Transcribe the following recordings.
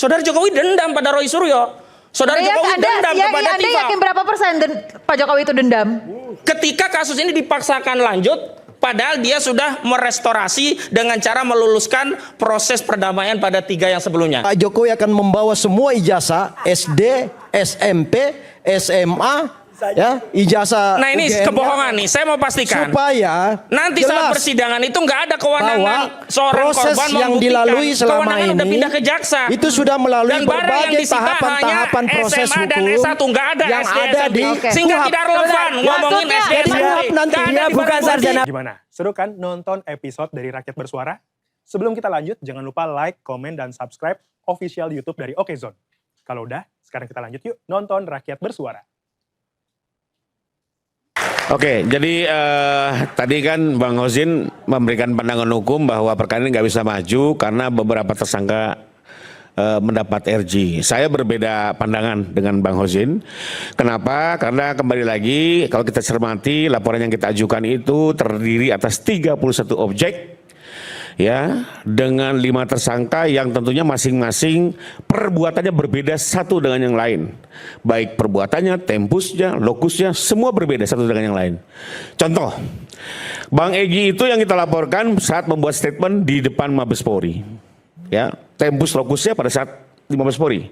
Saudara Jokowi dendam pada Roy Suryo. Saudara Jokowi dendam kepada Anda Tiva. yakin berapa persen Pak Jokowi itu dendam? Ketika kasus ini dipaksakan lanjut, padahal dia sudah merestorasi dengan cara meluluskan proses perdamaian pada 3 yang sebelumnya. Pak Jokowi akan membawa semua ijazah SD, SMP, SMA, ya, ijazah. Nah ini UGM-nya, kebohongan nih, saya mau pastikan. supaya Nanti saat persidangan itu nggak ada kewenangan seorang proses korban yang membuktikan. dilalui selama Kewenangan ini udah pindah ke jaksa. itu sudah melalui Dan barang yang berbagai disita tahapan-tahapan hanya proses SMA dan hukum S1, nggak ada yang SD, ada SMP. di Sehingga KUHP. tidak relevan ngomongin SD, Jadi SMP. KUHP nanti Nggak ada dia di bukan barang bukti. sarjana. Gimana? Seru kan nonton episode dari Rakyat Bersuara? Sebelum kita lanjut, jangan lupa like, komen, dan subscribe official YouTube dari Okezone. Kalau udah, sekarang kita lanjut yuk nonton Rakyat Bersuara. Oke, jadi tadi kan Bang Hozin memberikan pandangan hukum bahwa perkara ini nggak bisa maju karena beberapa tersangka mendapat RG. Saya berbeda pandangan dengan Bang Hozin. Kenapa? Karena kembali lagi kalau kita cermati laporan yang kita ajukan itu terdiri atas 31 objek. Ya, dengan 5 tersangka yang tentunya masing-masing perbuatannya berbeda satu dengan yang lain. Baik perbuatannya, tempusnya, lokusnya, semua berbeda satu dengan yang lain. Contoh, Bang Egy itu yang kita laporkan saat membuat statement di depan Mabes Polri. Ya, tempus lokusnya pada saat di Mabes Polri.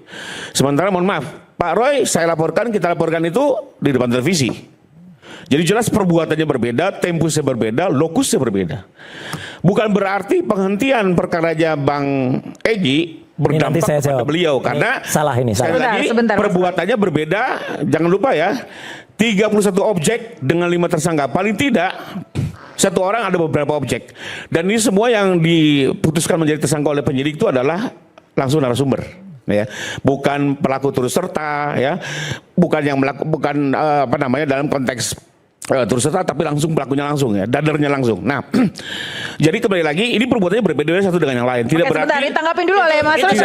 Sementara mohon maaf, Pak Roy kita laporkan itu di depan televisi. Jadi jelas perbuatannya berbeda, tempusnya berbeda, lokusnya berbeda. Bukan berarti penghentian perkaranya Bang Egy berdampak pada beliau karena salah ini. Sekali lagi perbuatannya berbeda. Jangan lupa ya, 31 objek dengan 5 tersangka. Paling tidak satu orang ada beberapa objek. Dan ini semua yang diputuskan menjadi tersangka oleh penyidik itu adalah langsung narasumber. Ya, bukan pelaku turut serta, ya, bukan yang bukan dalam konteks turut serta, tapi langsung pelakunya langsung, ya, dadernya langsung. Nah, jadi kembali lagi ini perbuatannya berbeda satu dengan yang lain. Tidak berarti. Sebentar, ditanggapin dulu oleh Mas Roy.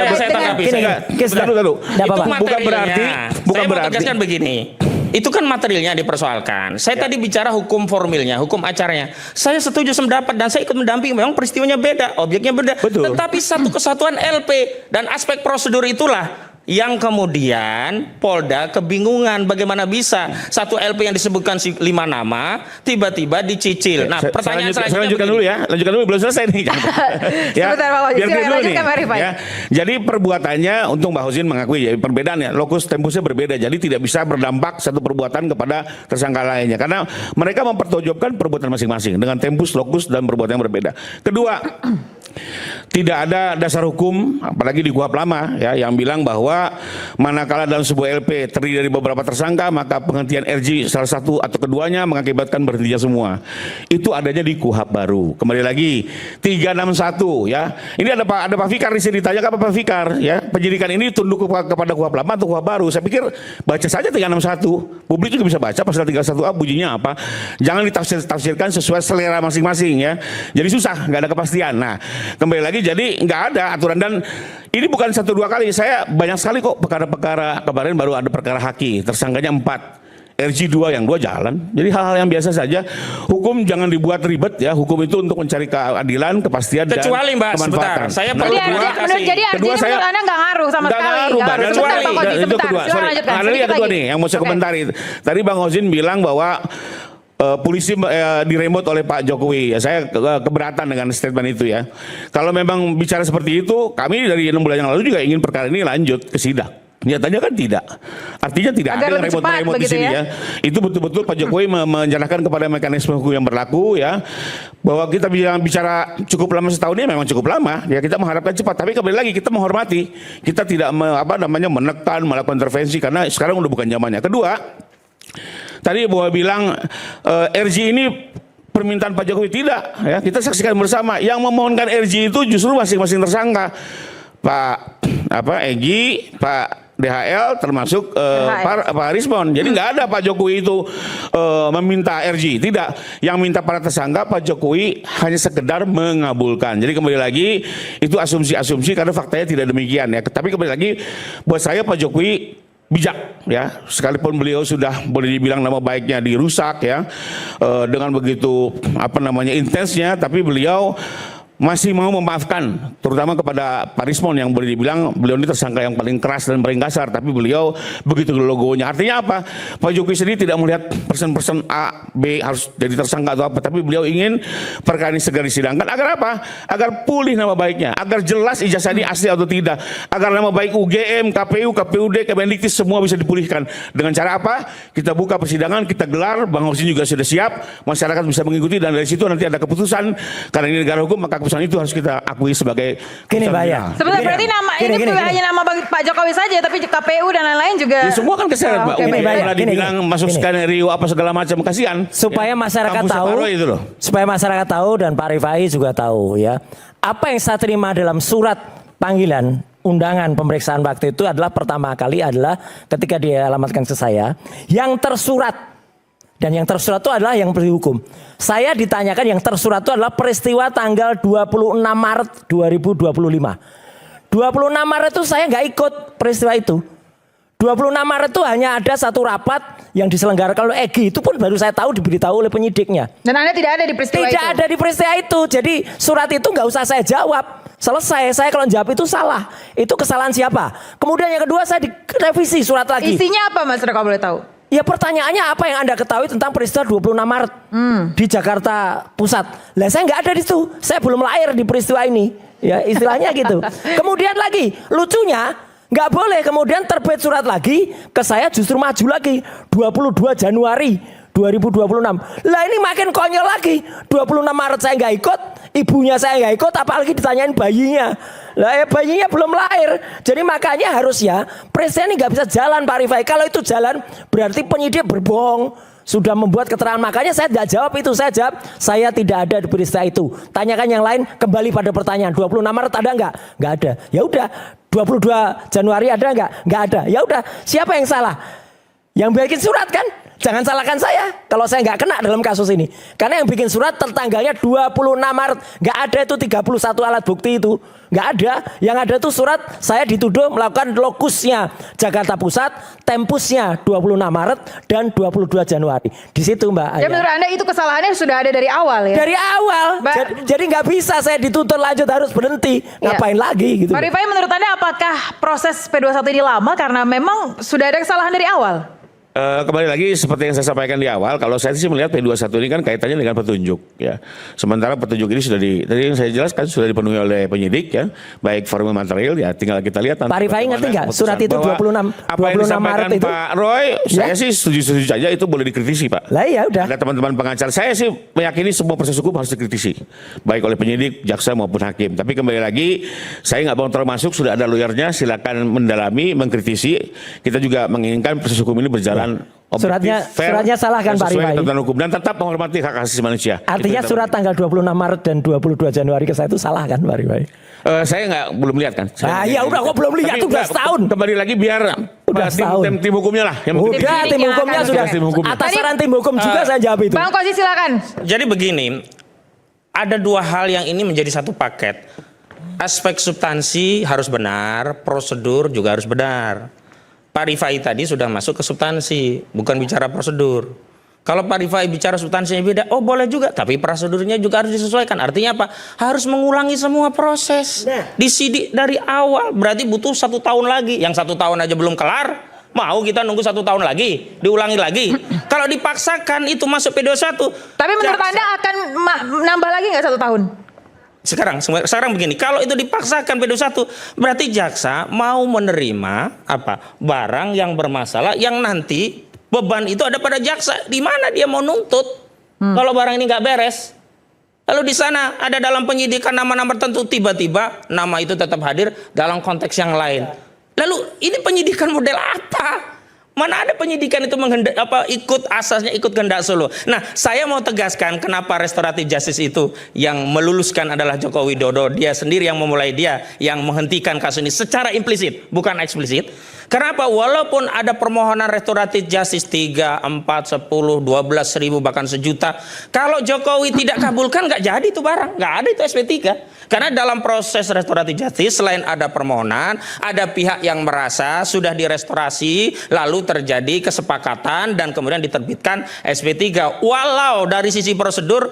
Bukan berarti. Tegaskan begini. Itu kan materialnya dipersoalkan. Saya tadi bicara hukum formilnya, hukum acaranya. Saya setuju sependapat dan saya ikut mendampingi. Memang peristiwanya beda, objeknya beda. Betul. Tetapi satu kesatuan LP dan aspek prosedur itulah yang kemudian Polda kebingungan bagaimana bisa satu LP yang disebutkan 5 nama tiba-tiba dicicil. Nah, pertanyaan saya lanjutkan dulu ya, belum selesai nih. Ya, sebentar Pak Hozin, lanjutkan Mari Pak. Ya. Jadi perbuatannya untuk Mbak Hozin mengakui ya perbedaannya, lokus tempusnya berbeda. Jadi tidak bisa berdampak satu perbuatan kepada tersangka lainnya karena mereka mempertonjolkan perbuatan masing-masing dengan tempus, lokus dan perbuatan yang berbeda. Kedua, tidak ada dasar hukum apalagi di KUHP lama ya yang bilang bahwa manakala dalam sebuah LP terdiri dari beberapa tersangka maka penghentian RG salah satu atau keduanya mengakibatkan berhentinya semua. Itu adanya di KUHP baru. Kembali lagi 361 ya. Ini ada Pak Fikar di sini, ditanya apa Pak Fikar ya. Penyidikan ini tunduk kepada KUHP lama atau KUHP baru. Saya pikir baca saja 361. Publik juga bisa baca pasal 361A bunyinya apa. Jangan ditafsirkan sesuai selera masing-masing ya. Jadi susah, nggak ada kepastian. Nah, kembali lagi jadi nggak ada aturan dan ini bukan 1-2 kali, saya banyak sekali kok perkara-perkara. Kemarin baru ada perkara Haki, tersangkanya 4, RG 2 yang 2 jalan. Jadi hal-hal yang biasa saja. Hukum jangan dibuat ribet ya. Hukum itu untuk mencari keadilan, kepastian kecuali dan Mbak, kemanfaatan. sebentar. Saya nah, perlu jadi artinya menurut Anda nggak ngaruh sama sekali. Ngaruh, Kecuali itu kedua. Ada kedua nih yang mau saya komentari. Tadi Bang Hozin bilang bahwa polisi diremot oleh Pak Jokowi. Ya, saya keberatan dengan statement itu ya. Kalau memang bicara seperti itu, kami dari 6 bulan yang lalu juga ingin perkara ini lanjut ke sidang. Nyatanya kan tidak. Artinya tidak agar ada remote di sini ya. Itu betul-betul Pak Jokowi menjalankan kepada mekanisme hukum yang berlaku ya. Bahwa kita bicara cukup lama setahun ini memang cukup lama. Ya kita mengharapkan cepat. Tapi kembali lagi kita menghormati. Kita tidak menekan, melakukan intervensi karena sekarang udah bukan zamannya. Kedua, tadi bahwa bilang RG ini permintaan Pak Jokowi tidak ya, kita saksikan bersama yang memohonkan RG itu justru masing-masing tersangka. Pak Egy, Pak DHL termasuk Pak Rismon. Jadi nggak ada Pak Jokowi itu meminta RG, tidak. Yang minta para tersangka Pak Jokowi hanya sekedar mengabulkan. Jadi kembali lagi itu asumsi-asumsi karena faktanya tidak demikian ya. Tapi kembali lagi buat saya Pak Jokowi bijak ya, sekalipun beliau sudah boleh dibilang nama baiknya dirusak ya dengan begitu intensnya, tapi beliau masih mau memaafkan, terutama kepada Pak Rismon yang boleh dibilang beliau ini tersangka yang paling keras dan paling kasar, tapi beliau begitu logonya. Artinya apa? Pak Jokowi sendiri tidak melihat person A, B harus jadi tersangka atau apa, tapi beliau ingin perkara ini segera disidangkan. Agar apa? Agar pulih nama baiknya, agar jelas ijazah ini asli atau tidak, agar nama baik UGM, KPU, KPUD, Kemendikti semua bisa dipulihkan. Dengan cara apa? Kita buka persidangan, kita gelar, Bang Husin juga sudah siap, masyarakat bisa mengikuti, dan dari situ nanti ada keputusan. Karena ini negara hukum, maka keputusan itu harus kita akui sebagai Gini, Pak, ya. Sebenarnya berarti nama ini bukan hanya nama Pak Jokowi saja, tapi KPU dan lain-lain juga. Ya, semua kan keseret, Mbak. Oke, Udah baik. malah dibilang masuk skenario apa segala macam, kasihan. Supaya masyarakat Kampus tahu, Separoh itu loh. supaya masyarakat tahu dan Pak Rifai juga tahu ya. Apa yang saya terima dalam surat panggilan undangan pemeriksaan waktu itu adalah pertama kali adalah ketika dia alamatkan ke saya yang tersurat. Dan yang tersurat itu adalah yang berhukum. Saya ditanyakan yang tersurat itu adalah peristiwa tanggal 26 Maret 2025. 26 Maret itu saya nggak ikut peristiwa itu. 26 Maret itu hanya ada satu rapat yang diselenggarakan oleh EGI. Itu pun baru saya tahu, diberitahu oleh penyidiknya. Dan Anda tidak ada di peristiwa itu? Tidak ada di peristiwa itu. Jadi surat itu nggak usah saya jawab. Selesai, saya kalau jawab itu salah. Itu kesalahan siapa? Kemudian yang kedua saya direvisi surat lagi. Isinya apa Mas kalau boleh tahu? Ya pertanyaannya apa yang Anda ketahui tentang peristiwa 26 Maret di Jakarta Pusat? Lah saya nggak ada di situ. Saya belum lahir di peristiwa ini. Ya istilahnya gitu. Kemudian lagi lucunya nggak boleh kemudian terbit surat lagi ke saya justru maju lagi 22 Januari 2026. Lah ini makin konyol lagi. 26 Maret saya nggak ikut, ibunya saya nggak ikut, apalagi ditanyain bayinya. Lah ya bayinya belum lahir. Jadi makanya harus ya presiden ini nggak bisa jalan Pak Rifai. Kalau itu jalan berarti penyidik berbohong. Sudah membuat keterangan, makanya saya tidak jawab itu. Saya jawab saya tidak ada di peristiwa itu. Tanyakan yang lain, kembali pada pertanyaan 26 Maret ada nggak? Nggak ada. Ya udah 22 Januari ada nggak? Nggak ada. Ya udah siapa yang salah? Yang bikin surat kan? Jangan salahkan saya kalau saya nggak kena dalam kasus ini. Karena yang bikin surat tertanggalnya 26 Maret. Nggak ada itu 31 alat bukti itu. Nggak ada. Yang ada itu surat saya dituduh melakukan lokusnya Jakarta Pusat, tempusnya 26 Maret dan 22 Januari. Di situ Mbak Aya. Ya menurut Anda itu kesalahannya sudah ada dari awal ya? Dari awal. Jadi nggak bisa saya dituntut lanjut harus berhenti. Ngapain lagi gitu. Pak Rifai menurut Anda apakah proses P21 ini lama karena memang sudah ada kesalahan dari awal? Kembali lagi seperti yang saya sampaikan di awal, kalau saya sih melihat P21 ini kan kaitannya dengan petunjuk ya. Sementara petunjuk ini tadi yang saya jelaskan sudah dipenuhi oleh penyidik ya, baik formil material ya, tinggal kita lihat nanti. Pak Rifai ngerti nggak surat itu 26 apa yang disampaikan Maret itu? Pak Roy, Ya? saya sih setuju saja itu boleh dikritisi Pak. Lah ya udah. Ada teman-teman pengacara, saya sih meyakini semua proses hukum harus dikritisi, baik oleh penyidik, jaksa maupun hakim. Tapi kembali lagi, saya nggak mau termasuk sudah ada lawyernya, silakan mendalami, mengkritisi. Kita juga menginginkan proses hukum ini berjalan objektif, fair, suratnya salah kan Pak sesuai Rifai? ketentuan hukum dan tetap menghormati hak asasi manusia. Artinya Itu surat tanggal 26 Maret dan 22 Januari ke saya itu salah kan Pak Rifai? saya belum lihat kan. Ah ya udah kok belum lihat Tapi tuh udah setahun. Kembali lagi biar Udah setahun. tim hukumnya lah. Yang Udah tim hukumnya sudah. Tim hukumnya. Atas saran tim hukum juga saya jawab itu. Bang Kosi silakan. Jadi begini, ada dua hal yang ini menjadi satu paket. Aspek substansi harus benar, prosedur juga harus benar. Pak Rifai tadi sudah masuk ke substansi, bukan bicara prosedur. Kalau Pak Rifai bicara substansinya beda, oh boleh juga, tapi prosedurnya juga harus disesuaikan. Artinya apa? Harus mengulangi semua proses. Disidik dari awal, berarti butuh 1 tahun lagi. Yang 1 tahun aja belum kelar, mau kita nunggu 1 tahun lagi, diulangi lagi. Kalau dipaksakan itu masuk P21. Tapi menurut Anda akan nambah lagi nggak 1 tahun? Sekarang begini, kalau itu dipaksakan P21 berarti jaksa mau menerima apa barang yang bermasalah yang nanti beban itu ada pada jaksa. Di mana dia mau nuntut kalau barang ini nggak beres? Lalu di sana ada dalam penyidikan nama-nama tertentu, tiba-tiba nama itu tetap hadir dalam konteks yang lain. Lalu ini penyidikan model apa? Mana ada penyidikan itu ikut asasnya ikut kehendak Solo. Nah, saya mau tegaskan kenapa restoratif justice itu yang meluluskan adalah Joko Widodo. Dia sendiri yang memulai, dia yang menghentikan kasus ini secara implisit, bukan eksplisit. Kenapa? Walaupun ada permohonan restoratif justice 3, 4, 10, 12 ribu bahkan sejuta. Kalau Jokowi tidak kabulkan nggak jadi itu barang, nggak ada itu SP3. Karena dalam proses restoratif justice selain ada permohonan, ada pihak yang merasa sudah direstorasi, lalu terjadi kesepakatan dan kemudian diterbitkan SP3. Walau dari sisi prosedur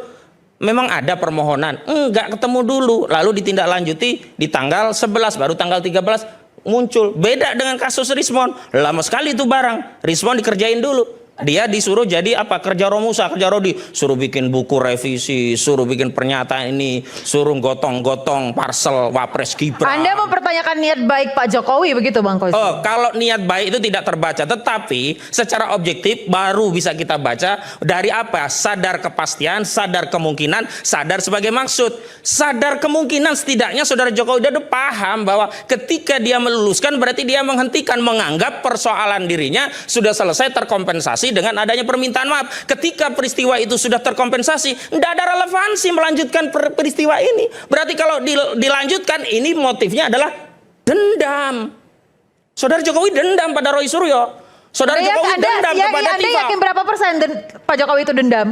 Memang ada permohonan, enggak ketemu dulu, lalu ditindaklanjuti di tanggal 11, baru tanggal 13 muncul. Beda dengan kasus Rismon, lama sekali itu barang. Rismon dikerjain dulu. Dia disuruh jadi apa? Kerja Romusa, kerja Rodi. Suruh bikin buku revisi, suruh bikin pernyataan ini, suruh gotong-gotong parcel Wapres Gibran. Anda mempertanyakan niat baik Pak Jokowi begitu Bang Kozi? Oh, kalau niat baik itu tidak terbaca, tetapi secara objektif baru bisa kita baca dari apa? Sadar kepastian, sadar kemungkinan, sadar sebagai maksud. Sadar kemungkinan setidaknya Saudara Jokowi Dodo paham bahwa ketika dia meluluskan berarti dia menghentikan, menganggap persoalan dirinya sudah selesai terkompensasi dengan adanya permintaan maaf. Ketika peristiwa itu sudah terkompensasi, tidak ada relevansi melanjutkan peristiwa ini. Berarti kalau dilanjutkan, ini motifnya adalah dendam. Saudara Jokowi dendam pada Roy Suryo. Saudara Jokowi dendam kepada Anda Tifa. yakin berapa persen Pak Jokowi itu dendam?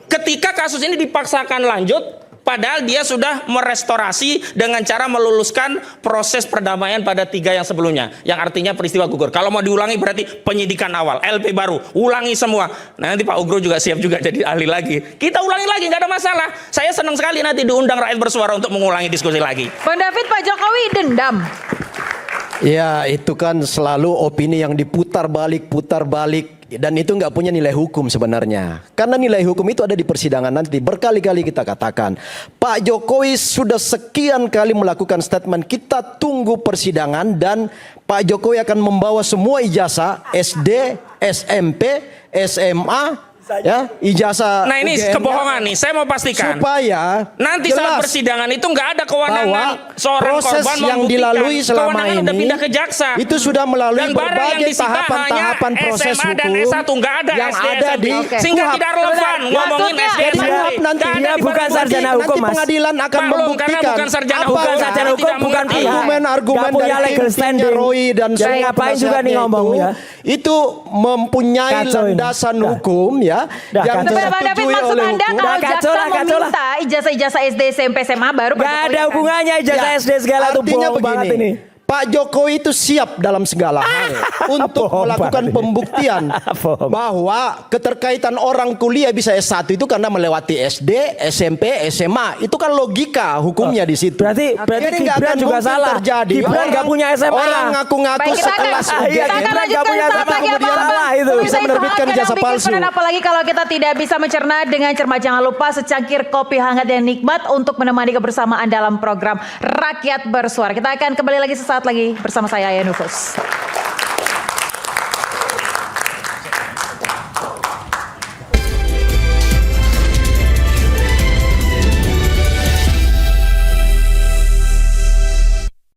Ketika kasus ini dipaksakan lanjut, padahal dia sudah merestorasi dengan cara meluluskan proses perdamaian pada 3 yang sebelumnya, yang artinya peristiwa gugur. Kalau mau diulangi berarti penyidikan awal, LP baru, ulangi semua. Nah, nanti Pak Ugro juga siap juga jadi ahli lagi. Kita ulangi lagi, nggak ada masalah. Saya senang sekali nanti diundang Rakyat Bersuara untuk mengulangi diskusi lagi. Bang David, Pak Jokowi dendam. Ya, itu kan selalu opini yang putar balik dan itu nggak punya nilai hukum sebenarnya. Karena nilai hukum itu ada di persidangan nanti. Berkali-kali kita katakan, Pak Jokowi sudah sekian kali melakukan statement, kita tunggu persidangan dan Pak Jokowi akan membawa semua ijazah SD, SMP, SMA, ya, ijazah. Nah, ini UGM-nya, kebohongan nih. Saya mau pastikan. supaya Nanti saat jelas persidangan itu nggak ada kewenangan bahwa seorang proses korban yang membuktikan. dilalui selama Kewenangan ini udah pindah ke jaksa. itu sudah melalui Dan barang yang berbagai disita tahapan-tahapan hanya proses SMA dan hukum S1, nggak ada yang SD, ada SMP. di Sehingga KUHP. tidak relevan ngomongin Maksudnya, SD, Jadi SMP. KUHP nanti Nggak ada dia di bukan barang sarjana bukti. hukum, nanti Mas. pengadilan akan Maklum, membuktikan karena bukan sarjana apa hukum, Bukan sarjana tidak hukum, bukan mengerti. pihak. argumen-argumen Nggak punya dari legal tim-timnya standing. Roy dan Jadi semua ngapain juga nih penasehatnya ngomong ya? itu mempunyai Kacau ini. landasan Dah. hukum ya Dah, yang kacau. Tapi Bang David, disetujui maksud oleh Anda hukum. kalau Dah, kacau jaksa lah, kacau lah. meminta ijazah-ijazah SD, SMP, SMA baru Pak Gak Jokowi ada kan? hubungannya ijazah Ya, SD segala tuh artinya bohong banget ini. begini, Pak Jokowi itu siap dalam segala hal untuk Bohong melakukan banget. pembuktian Bohong. bahwa keterkaitan orang kuliah bisa S1 itu karena melewati SD, SMP, SMA. Itu kan logika hukumnya di situ. Berarti Jadi nggak Gibran akan juga mungkin salah. terjadi. Gibran nggak punya SMA. Orang ngaku-ngaku Baik, kita akan- sekelas kita UGM. akan Gibran nggak lanjutkan punya saat SMA, lagi kemudian Abang. salah itu. Pemirsa, Bisa menerbitkan sangat ijazah tidak palsu. pikir, apalagi kalau kita tidak bisa mencerna dengan cermat. Jangan lupa secangkir kopi hangat yang nikmat untuk menemani kebersamaan dalam program Rakyat Bersuara. Kita akan kembali lagi sesaat lagi bersama saya Ayah Nufus.